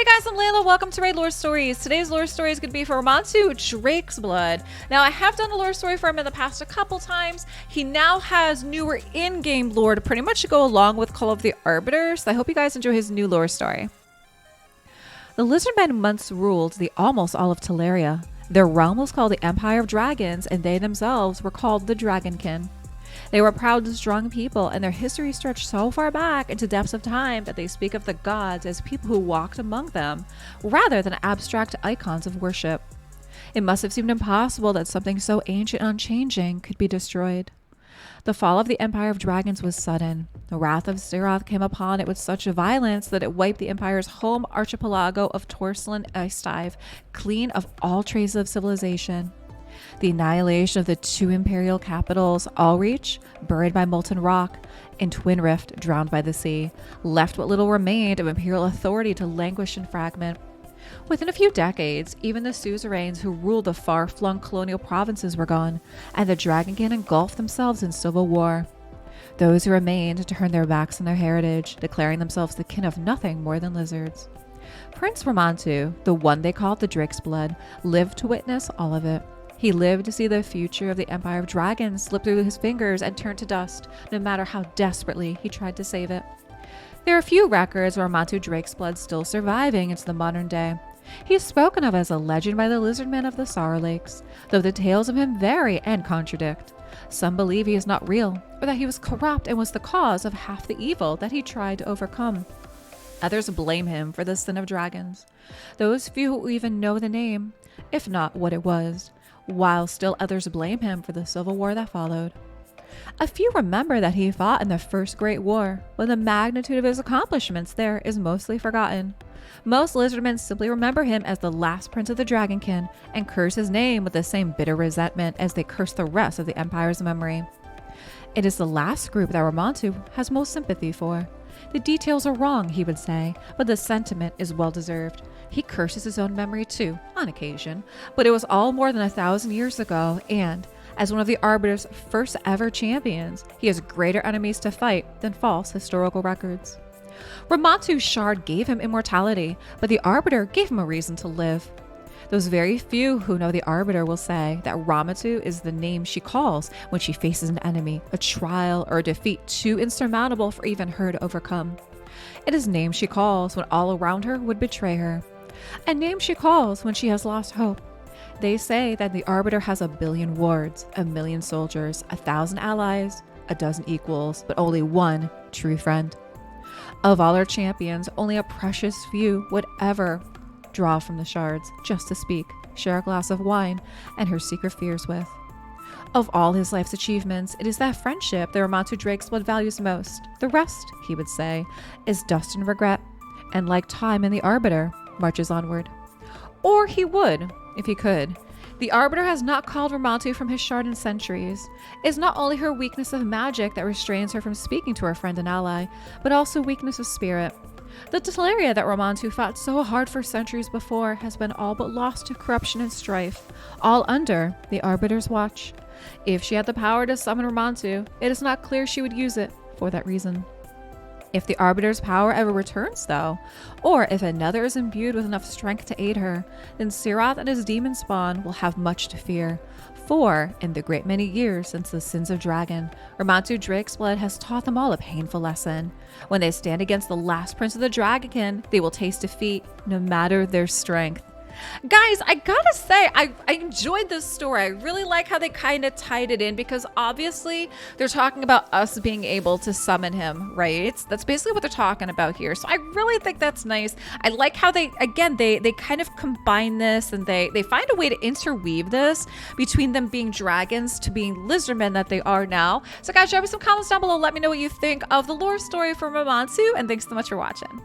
Hey guys, I'm Layla. Welcome to Raid Lore Stories. Today's lore story is going to be for Ramantu Drakesblood. Now, I have done a lore story for him in the past a couple times. He now has newer in-game lore to pretty much go along with Call of the Arbiter, so I hope you guys enjoy his new lore story. The Lizardmen once ruled almost all of Teleria. Their realm was called the Empire of Dragons, and they themselves were called the Dragonkin. They were proud and strong people, and their history stretched so far back into depths of time that they speak of the gods as people who walked among them, rather than abstract icons of worship. It must have seemed impossible that something so ancient and unchanging could be destroyed. The fall of the Empire of Dragons was sudden. The wrath of Siroth came upon it with such violence that it wiped the Empire's home archipelago of Torslin Icedive clean of all traces of civilization. The annihilation of the two imperial capitals, Allreach, buried by molten rock, and Twin Rift, drowned by the sea, left what little remained of imperial authority to languish and fragment. Within a few decades, even the suzerains who ruled the far-flung colonial provinces were gone, and the Dragonkin engulfed themselves in civil war. Those who remained turned their backs on their heritage, declaring themselves the kin of nothing more than lizards. Prince Ramantu, the one they called the Drakesblood, lived to witness all of it. He lived to see the future of the Empire of Dragons slip through his fingers and turn to dust, no matter how desperately he tried to save it. There are few records of Ramantu Drakesblood still surviving into the modern day. He is spoken of as a legend by the Lizardmen of the Sorrow Lakes, though the tales of him vary and contradict. Some believe he is not real, or that he was corrupt and was the cause of half the evil that he tried to overcome. Others blame him for the sin of dragons, those few who even know the name, if not what it was, while still others blame him for the civil war that followed. A few remember that he fought in the First Great War, but the magnitude of his accomplishments there is mostly forgotten. Most lizardmen simply remember him as the last prince of the Dragonkin and curse his name with the same bitter resentment as they curse the rest of the Empire's memory. It is the last group that Ramantu has most sympathy for. The details are wrong, he would say, but the sentiment is well deserved. He curses his own memory too, on occasion, but it was all more than 1,000 years ago, and as one of the Arbiter's first ever champions, he has greater enemies to fight than false historical records. Ramantu's shard gave him immortality, but the Arbiter gave him a reason to live. Those very few who know the Arbiter will say that Ramantu is the name she calls when she faces an enemy, a trial, or a defeat too insurmountable for even her to overcome. It is name she calls when all around her would betray her. A name she calls when she has lost hope. They say that the Arbiter has 1 billion wards, 1 million soldiers, 1,000 allies, 12 equals, but only one true friend. Of all her champions, only a precious few would ever draw from the shards, just to speak, share a glass of wine, and her secret fears with. Of all his life's achievements, it is that friendship that Ramantu Drakesblood values most. The rest, he would say, is dust and regret, and like time in the Arbiter, marches onward. Or he would, if he could. The Arbiter has not called Ramantu from his shard in centuries. It is not only her weakness of magic that restrains her from speaking to her friend and ally, but also weakness of spirit. The Teleria that Ramantu fought so hard for centuries before has been all but lost to corruption and strife, all under the Arbiter's watch. If she had the power to summon Ramantu, it is not clear she would use it for that reason. If the Arbiter's power ever returns, though, or if another is imbued with enough strength to aid her, then Siroth and his demon spawn will have much to fear. For, in the great many years since the sins of Dragon, Ramantu Drakesblood has taught them all a painful lesson. When they stand against the last prince of the Dragonkin, they will taste defeat, no matter their strength. Guys, I gotta say, I enjoyed this story. I really like how they kind of tied it in, because obviously they're talking about us being able to summon him, right? That's basically what they're talking about here. So I really think that's nice. I like how they kind of combine this, and they find a way to interweave this between them being dragons to being lizardmen that they are now. So guys, drop me some comments down below. Let me know what you think of the lore story from Ramantu, and thanks so much for watching.